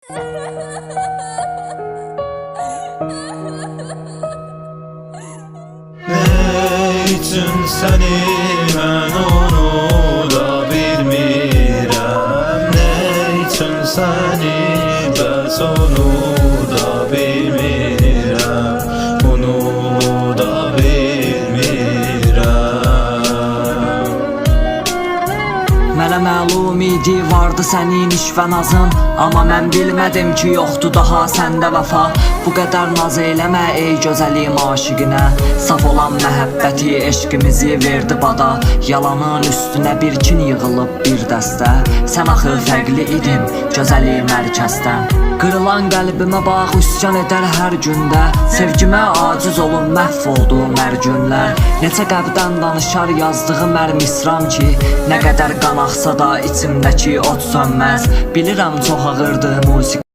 Ne üçün səni mən unuda bilmirəm, ne üçün səni bəs unuda bilmirəm, unuda bilmirəm. Mənə məlum idi vardı sənin iş və nazın, amma mən bilmədim ki yoxdur daha səndə vəfa. Bu qədər naz eyləmə ey gözəlim aşiqinə, saf olan məhəbbəti eşqimizi verdi bada. Yalanın üstünə bir kin yığılıb bir dəstə, sən axı fərqli idin gözəli mərkəzdən. Qırılan qəlbimə bax üsyan edər hər gündə, sevgimə aciz olun məhv oldu mərgünlər. Neçə qəbdən danışar yazdığım hər misram ki, nə qədər qan axsa da içimdəki ot sönməz. Bilirəm çox ağırdı musiqi